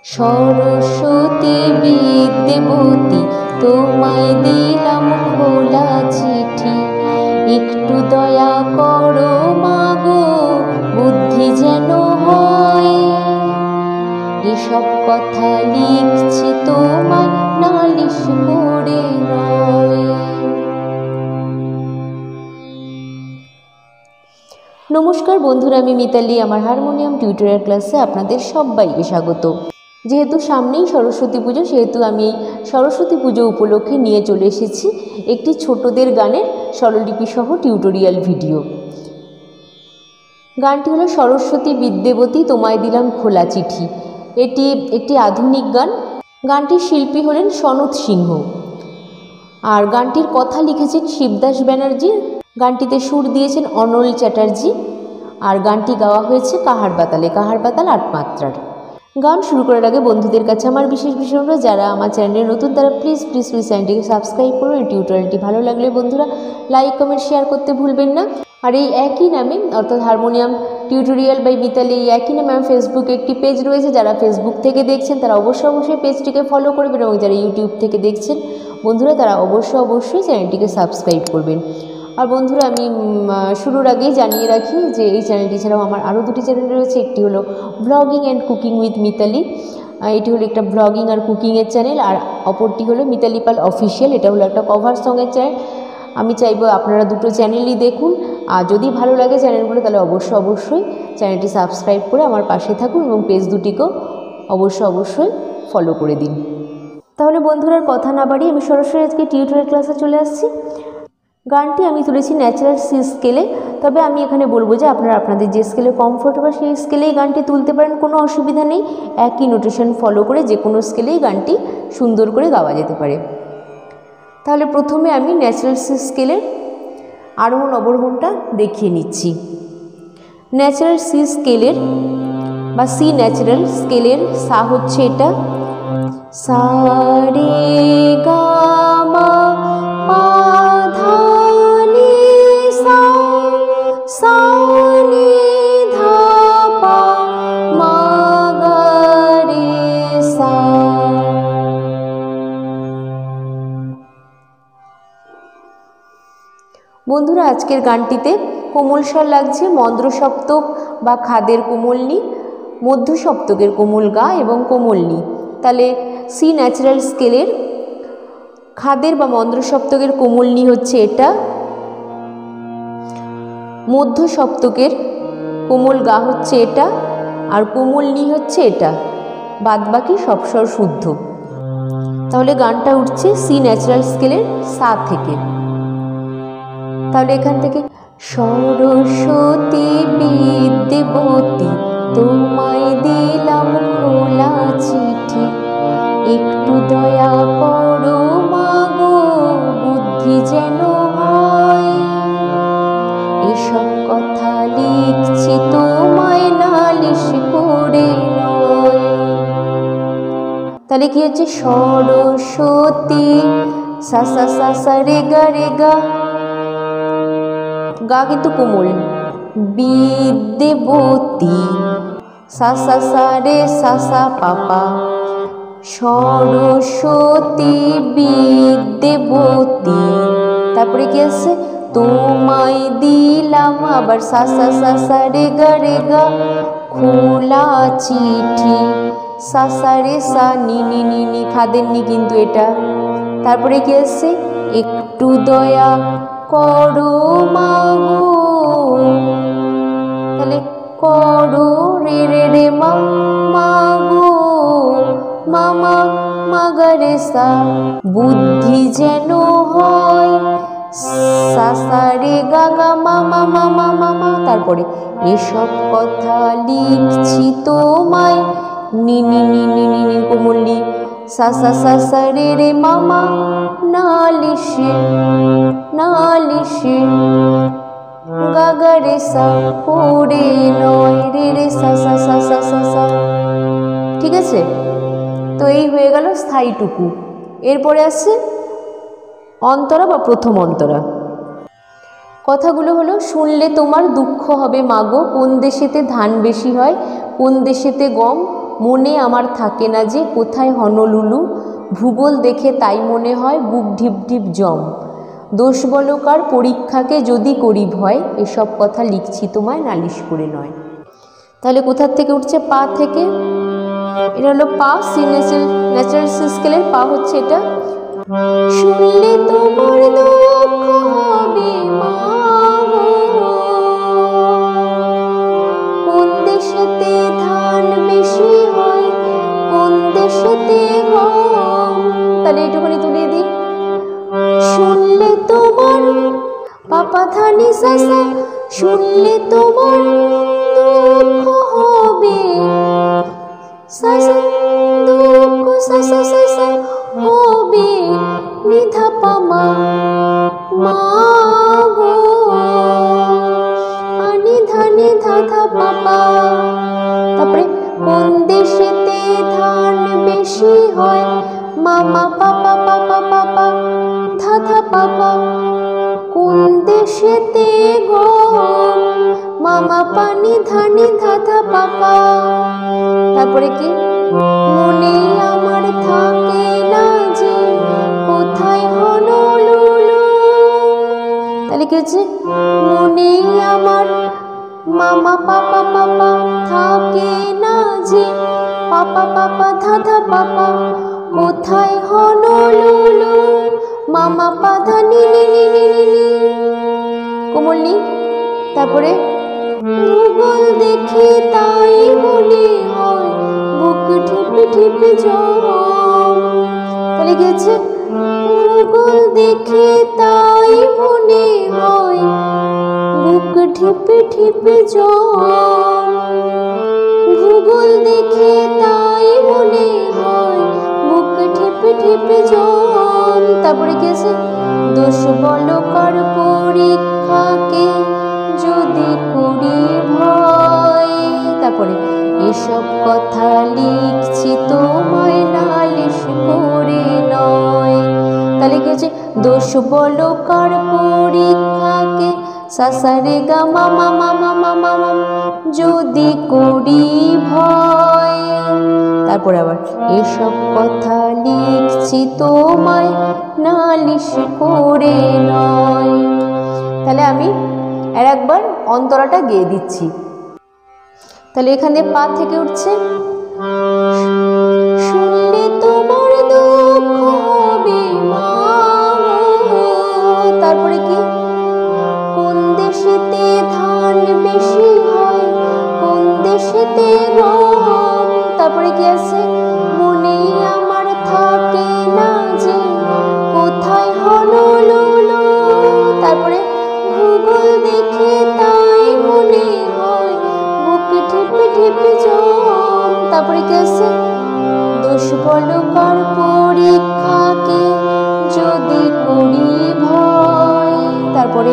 সরস্বতী বিদ্যাবতী তোমায় দিলাম খোলা চিঠি, একটু দয়া করো মাগো বুদ্ধি যেন হয়। এসব কথা লিখছি তোমায় নালিশ করে নয়। নমস্কার বন্ধুরা, আমি মিতালি। আমার হারমোনিয়াম টিউটোরিয়াল ক্লাসে আপনাদের সবাইকে স্বাগত। যেহেতু সামনেই সরস্বতী পুজো, সেহেতু আমি সরস্বতী পুজো উপলক্ষে নিয়ে চলে এসেছি একটি ছোটদের গানের স্বরলিপি সহ টিউটোরিয়াল ভিডিও। গানটি হলো সরস্বতী বিদ্যাবতী তোমায় দিলাম খোলা চিঠি। এটি একটি আধুনিক গান। গানটির শিল্পী হলেন সনৎ সিংহ, আর গানটির কথা লিখেছেন শিবদাস ব্যানার্জি। গানটিতে সুর দিয়েছেন অনল চ্যাটার্জি, আর গানটি গাওয়া হয়েছে কাহার বাতালে, কাহার বাতাল ৮ মাত্রার। গান শুরু করার আগে বন্ধুদের কাছে আমার বিশেষ অনুরোধ, যারা আমার চ্যানেলে নতুন তারা প্লিজ চ্যানেলটিকে সাবস্ক্রাইব করুন। এই টিউটোরিয়ালটি ভালো লাগলে বন্ধুরা লাইক কমেন্ট শেয়ার করতে ভুলবেন না। আর এই একই নামে, অর্থাৎ হারমোনিয়াম টিউটোরিয়াল বাই মিতালি, এই একই নামে আমার ফেসবুকে একটি পেজ রয়েছে। যারা ফেসবুক থেকে দেখছেন তারা অবশ্যই পেজটিকে ফলো করবেন, এবং যারা ইউটিউব থেকে দেখছেন বন্ধুরা তারা অবশ্যই চ্যানেলটিকে সাবস্ক্রাইব করবেন। আর বন্ধুরা, আমি শুরুর আগেই জানিয়ে রাখি যে এই চ্যানেলটি ছাড়াও আমার আরও দুটি চ্যানেল রয়েছে। একটি হলো blogging and cooking with Mitali, এটি হলো একটা ব্লগিং আর কুকিংয়ের চ্যানেল। আর অপরটি হলো মিতালি পাল অফিসিয়াল, এটা হলো একটা কভার সঙের চ্যানেল। আমি চাইবো আপনারা দুটো চ্যানেলই দেখুন, আর যদি ভালো লাগে চ্যানেলগুলো তাহলে অবশ্যই চ্যানেলটি সাবস্ক্রাইব করে আমার পাশে থাকুন, এবং পেজ দুটিকেও অবশ্যই ফলো করে দিন। তাহলে বন্ধুরা কথা না বাড়িয়ে আমি সরাসরি আজকে টিউটোরিয়াল ক্লাসে চলে আসছি। গানটি আমি তুলেছি ন্যাচারাল সি স্কেলে, তবে আমি এখানে বলবো যে আপনারা আপনাদের যে স্কেলে কমফোর্টেবল সেই স্কেলেই গানটি তুলতে পারেন, কোনো অসুবিধা নেই। একই নোটেশন ফলো করে যে কোনো স্কেলেই গানটি সুন্দর করে গাওয়া যেতে পারে। তাহলে প্রথমে আমি ন্যাচারাল সি স্কেলের আরোহণ অবরোহণটা দেখিয়ে নিচ্ছি। ন্যাচারাল সি স্কেলের বা সি ন্যাচারাল স্কেলের সা হচ্ছে এটা, সা রে গা মা পা ধা নি সা, সা নি ধা পা মা গা রে সা। বন্ধুরা, আজকের গানটিতে কোমল স্বর লাগছে মন্দ্র সপ্তক বা খাদের কোমল নি, মধ্য সপ্তকের কোমল গা এবং কোমল নি। তাহলে সি ন্যাচারাল স্কেলের খাদের বা মন্দ্র সপ্তকের কোমল নি হচ্ছে এটা, মধ্য সপ্তকের কোমল গা হচ্ছে এটা, আর কোমল নি হচ্ছে এটা। বাদবাকি সব স্বর শুদ্ধ। তাহলে গানটা উঠছে সি ন্যাচারাল স্কেলের সা থেকে। তাহলে এখান থেকে সরস্বতী বিদ্যাবতী তোমায় দিলাম খোলা চিঠি, একটু দয়া করো মাগো বুদ্ধি যেন হয়। এসব কথা লিখছি তোমায় নালিশ করে নয়। তাহলে কি হচ্ছে সরস্বতী সা সা সা সা রে গা রে গা, গা কিন্তু কোমল, বিদ্যাবতী সা সা সা রে সা সা পাপা, সরস্বতী বিদ্যাবতী। তারপরে কি আছে তোমায় দিলাম আবার সা সা সা সা রে গা খোলা চিঠি, সা সা রে সা নি নি নি নি, খাদের নি কিন্তু এটা। তারপরে কি আছে একটু দয়া করো মাগো, তাহলে করো রে রে রে মা মাগো মামা মাগা রে সা, বুদ্ধি যেন হয় সা সা রে গা গা মামা মামা মামা। তারপরে এসব কথা লিখছি তোমায় নি নি নি নি নি নি কোমল নি, সা সা সা সা রে রে মামা নালিশে নালিশে গা গা রে সা করে নয় রে রে সা সা সা সা সা সা। ঠিক আছে, তো এই হয়ে গেল স্থায়ীটুকু। এরপরে আসছে অন্তরা বা প্রথম অন্তরা। কথাগুলো হলো শুনলে তোমার দুঃখ হবে মাগো, কোন দেশেতে ধান বেশি হয়, কোন দেশেতে গম, মনে আমার থাকে না যে কোথায় হনলুলু, ভূগোল দেখে তাই মনে হয় বুক ঢিপ ঢিপ জম, দোষ বলো কার পরীক্ষাকে যদি করি ভয়, এসব কথা লিখছি তোমায় নালিশ করে নয়। তাহলে কোথার থেকে উঠছে? পা থেকে। এটা হলো পা, সি ন্যাচারাল স্কেলের পা হচ্ছে এটা। শুনলে তোমার দুঃখ হবে মা, কোন দেশেতে ধান বেশি হয়, কোন দেশেতে গম। তাহলে এইটুকুনি তুলিয়ে দিই। শুনলে তোমার পাপা ধানি সাসা, শুনলে তোমার দুঃখ হবে, সাসা দুঃখ সাসা সাসা হবে, নিধা পামা মা গো, নিধা নিধা ধা পাপা। তারপরে কোন দেশেতে ধান বেশি হয়, মামা পাপা পাপা পাপা ধাধা পাপা, কোন দেশেতে গম, মামা পানি ধানি ধাধা পাপা। তারপরে কি? মনে আমার থাকে না যে কোথায় হনলুলু। তাহলে কি হচ্ছে? মনে আমার মামা পাপা পাপা থাকে না যে, পাপা পাপা ধাধা পাপা, কোথায় হনলুলু, মামা পাধা নি নি নি নি নি নি। কোমল নি। তারপরে ভূগোল দেখে তাই মনে হয় বুক ঢিপে ঢিপে জম। তাহলে কি হচ্ছে? ভূগোল দেখে তাই মনে হয় বুক ঢিপে ঢিপে জম, ভূগোল দেখে তাই মনে হয় বুক ঢিপে ঢিপে জম। তারপরে কি আছে? দোষ বলো কার পরীক্ষাকে যদি করি ভয়। তারপরে এসব কথা লিখছি তোমায় নালিশ করে নয়। তাহলে কি হচ্ছে? দোষ বলো কার পরীক্ষাকে, সাসা রে গা মামা মামা মামা মামা, যদি করি ভয়। তারপরে আবার এসব কথা লিখছি তোমায় নালিশ করে নয়। তাহলে আমি আর একবার অন্তরাটা গেয়ে দিচ্ছি। তাহলে এখানে পা থেকে উঠছে, শুনলে তোমার দুঃখ হবে মা। তারপরে কি? কোন দেশেতে ধান বেশি হয়, কোন দেশেতে গম। তারপরে কি আছে? মনে আমার থাকে না যে কোথায় হনলুলু। তারপরে ভূগোল দেখে তাই মনে হয় বুক ঢিপে ঢিপে জম। তারপরে কি আছে? দোষ বলো কার পরীক্ষাকে যদি করি ভয়। তারপরে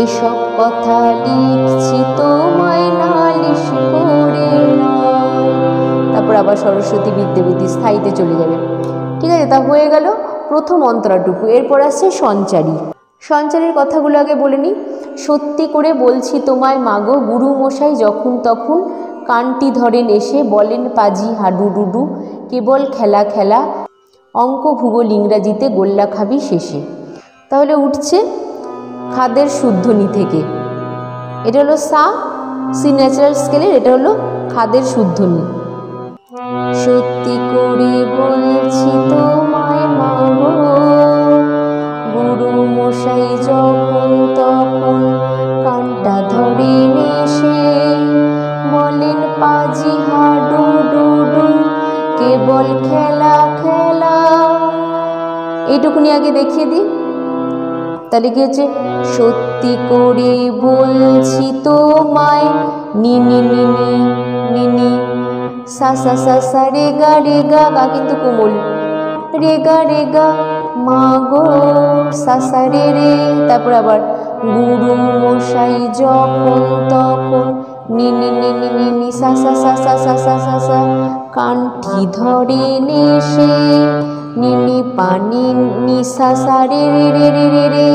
এসব কথা লিখছি তোমায় নালিশ করে নয়। তারপর আবার সরস্বতী বিদ্যাবতী স্থায়ীতে চলে যাবে। ঠিক আছে, তা হয়ে গেল প্রথম অন্তরাটুকু। এরপর আসছে সঞ্চারী। সঞ্চারীর কথাগুলো আগে বলে নিই। সত্যি করে বলছি তোমায় মাগো, গুরুমশাই যখন তখন কানটি ধরেন এসে, বলেন পাজি হাডুডুডু, কেবল খেলা খেলা, অঙ্ক ভূগোল ইংরাজিতে গোল্লা খাবি শেষে। তাহলে উঠছে খাদের শুদ্ধনি থেকে। এটা হলো সা, সি ন্যাচারাল স্কেলের, এটা হলো খাদের শুদ্ধনি। সত্যি করে বলছি তোমায় মাগো, গুরু মশাই যখন তখন কানটা ধরে এসে, বলেন পাজি হাডুডুডু, কেবল খেলা খেলা। এইটুকুনি আগে দেখিয়ে দিই। তাহলে কি হচ্ছে? সত্যি করে বলছি তোমায়, নিনি নিনি নিনি, সা সা সা সা রেগা রেগা, গা কিন্তু কোমল, রেগা রেগা মাগো, সা সা রে রে। তারপর আবার গুরু মশাই যখন তখন, নিনি নিনি নিনি, সা সা সা সা সা সা সা সা, কানটি ধরে নেশে, নিনি পানি নিসা সা রে রে রে রে রে রে,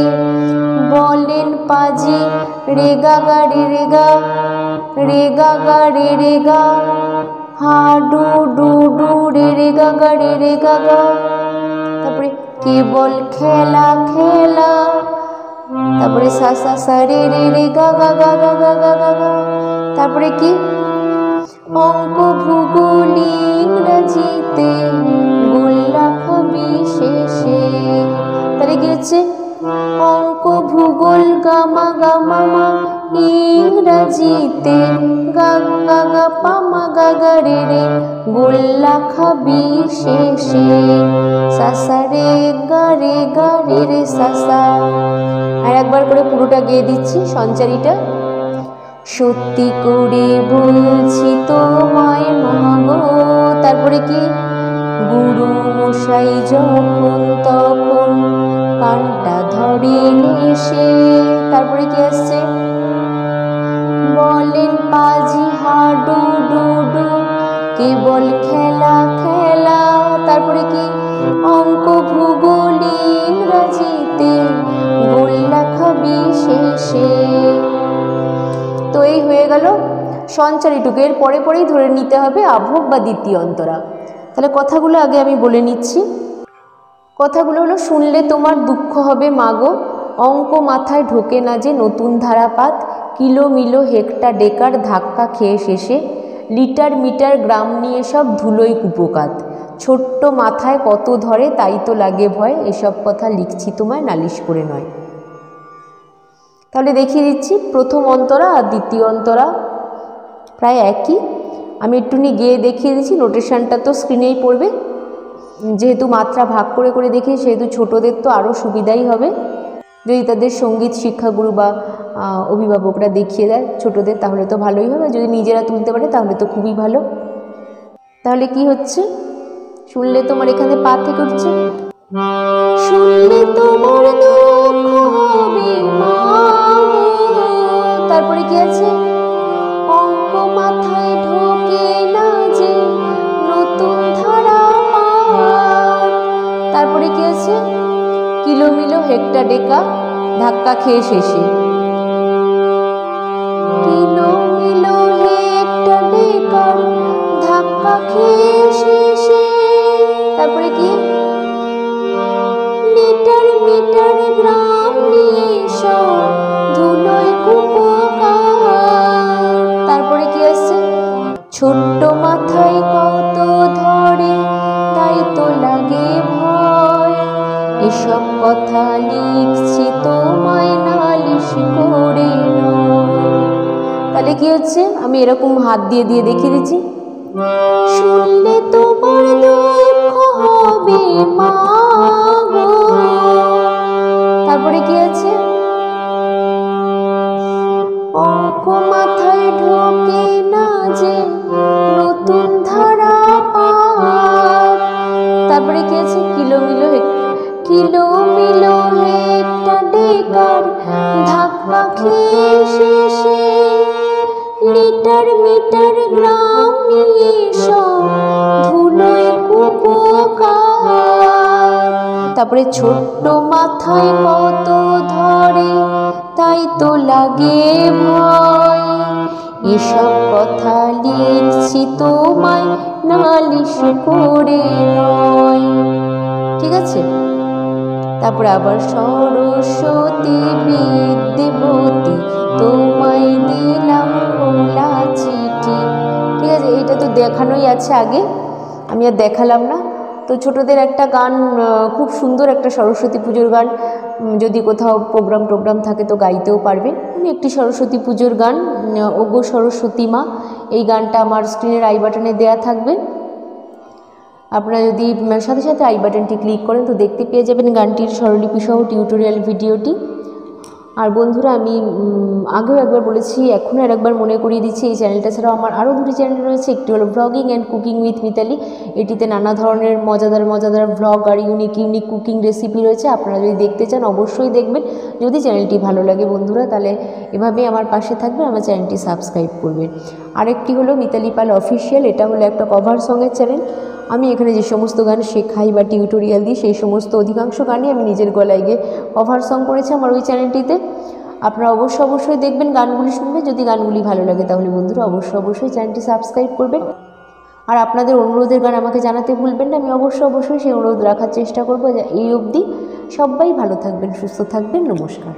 বলেন পাজি রেগা গা রে রেগা, রেগা গা রে রেগা, হা ডু ডু ডু রে রে গা রে রে গা। তারপরে কেবল খেলা খেলা, তারপরে সা সা সা রে রে রে গা গা গা গা গা গা গা গা। তারপরে কি অঙ্ক ভূগোল ইংরাজিতে গোল্লা খাবি শেষে। তাহলে কি হচ্ছে অঙ্ক ভূগোল গামা গামা মা ইংরাজিতে গা গা গা পামা গা গা রে রে গোল্লা খাবি শেষে। সাসা রে গা রে রে সাসা। আর একবার করে পুরোটা গেয়ে দিচ্ছি সঞ্চারীটা। সত্যি করে বলছি তোমায় মাগো। তারপরে কি গুরু মশাই যখন তখন কানটা ধরে এসে। তারপরে কি আসছে বলেন পাজি হাডু ডু ডু কেবল খেলা খেলা। তারপরে কি অঙ্ক ভূগোল ইংরাজিতে গোল্লা খাবি শেষে। তো এই হয়ে গেল সঞ্চারীটুকু। এর পরে পরেই ধরে নিতে হবে আভোগ বা দ্বিতীয় অন্তরা। তাহলে কথাগুলো আগে আমি বলে নিচ্ছি। কথাগুলো হলো শুনলে তোমার দুঃখ হবে মাগো, অঙ্ক মাথায় ঢোকে না যে নতুন ধারাপাত, কিলো মিলো হেক্টা ডেকার ধাক্কা খেয়ে শেষে, লিটার মিটার গ্রাম নিয়ে সব ধুলোয় কুপোকাত, ছোট্ট মাথায় কত ধরে তাই তো লাগে ভয়, এসব কথা লিখছি তোমায় নালিশ করে নয়। তাহলে দেখিয়ে দিচ্ছি প্রথম অন্তরা আর দ্বিতীয় অন্তরা প্রায় একই। আমি একটুনি গিয়ে দেখিয়ে দিচ্ছি, নোটেশনটা তো স্ক্রিনেই পড়বে। যেহেতু মাত্রা ভাগ করে করে দেখি সেহেতু ছোটদের তো আরও সুবিধাই হবে। যদি তাদের সঙ্গীত শিক্ষাগুরু বা অভিভাবকরা দেখিয়ে দেয় ছোটদের তাহলে তো ভালোই হবে, যদি নিজেরা তুলতে পারে তাহলে তো খুবই ভালো। তাহলে কি হচ্ছে শুনলে তোমার এখানে পা থেকে উঠছে শুনলে তোমার দুঃখ হবে মা। তারপরে কি আছে অঙ্ক মাথায় ঢোকে না যে নতুন ধারা পাত। তারপরে কি আছে কিলো মিলো হেক্টা ডেকা ধাক্কা খেয়ে শেষে, কিলো মিলো হেক্টা ডেকার ধাক্কা খেয়ে শেষে। তারপরে কি লিটার মিটার গ্রাম নিয়ে সব ধুলোয় কুপোকাত। তারপরে কি আছে ছোট্ট মাথায় কত ধরে তাই তো লাগে ভয়, এসব কথা লিখছি তোমায় নালিশ করে নয়। তাহলে কি হচ্ছে আমি এরকম হাত দিয়ে দিয়ে দেখিয়ে দিচ্ছি শুনলে তোমার দুঃখ হবে মা গো। তারপরে কি আছে অঙ্ক মাথায় ঢোকে না যে নতুন ধারা পাত। তারপরে কি আছে কিলো মিলো হেক্টা ডেকার ধাক্কা খেয়ে শেষে, লিটার মিটার গ্রাম নিয়ে সব ধুলোয় কুপোকাত। তারপরে ছোট্ট মাথায় কত ধরে তাই তো লাগে ভয়, এসব কথা লিখছি তোমায় নালিশ করে নয়। ঠিক আছে। তারপরে আবার সরস্বতী বিদ্যাবতী তোমায় দিলাম খোলা চিঠি। ঠিক আছে, এটা তো দেখানোই আছে আগে, আমি আর দেখালাম না। তো ছোটদের একটা গান, খুব সুন্দর একটা সরস্বতী পুজোর গান, যদি কোথাও প্রোগ্রাম থাকে তো গাইতেও পারবে। একটি সরস্বতী পুজোর গান ওগো সরস্বতী মা, এই গানটা আমার স্ক্রিনের আই বাটনে দেয়া থাকবে। আপনারা যদি সাথে সাথে আই বাটনটি ক্লিক করেন তো দেখতে পেয়ে যাবেন গানটির স্বরলিপি সহ টিউটোরিয়াল ভিডিওটি। আর বন্ধুরা আমি আগেও একবার বলেছি, এখনও আর একবার মনে করিয়ে দিচ্ছি, এই চ্যানেলটা ছাড়াও আমার আরও দুটি চ্যানেল রয়েছে। একটি হলো blogging and cooking with Mitali, এটিতে নানা ধরনের মজাদার ব্লগ আর ইউনিক কুকিং রেসিপি রয়েছে। আপনারা যদি দেখতে চান অবশ্যই দেখবেন। যদি চ্যানেলটি ভালো লাগে বন্ধুরা তাহলে এভাবেই আমার পাশে থাকবেন, আমার চ্যানেলটি সাবস্ক্রাইব করবেন। আরেকটি হলো মিতালি পাল অফিসিয়াল, এটা হলো একটা কভার সঙের চ্যানেল। আমি এখানে যে সমস্ত গান শেখাই বা টিউটোরিয়াল দিই সেই সমস্ত অধিকাংশ গানই আমি নিজের গলায় গিয়ে কভার সং করেছি আমার ওই চ্যানেলটিতে। আপনারা অবশ্যই দেখবেন, গানগুলি শুনবেন। যদি গানগুলি ভালো লাগে তাহলে বন্ধুরা অবশ্যই চ্যানেলটি সাবস্ক্রাইব করবেন। আর আপনাদের অনুরোধের গান আমাকে জানাতে ভুলবেন না, আমি অবশ্যই সেই অনুরোধ রাখার চেষ্টা করব। এই অবধি সবাই ভালো থাকবেন, সুস্থ থাকবেন, নমস্কার।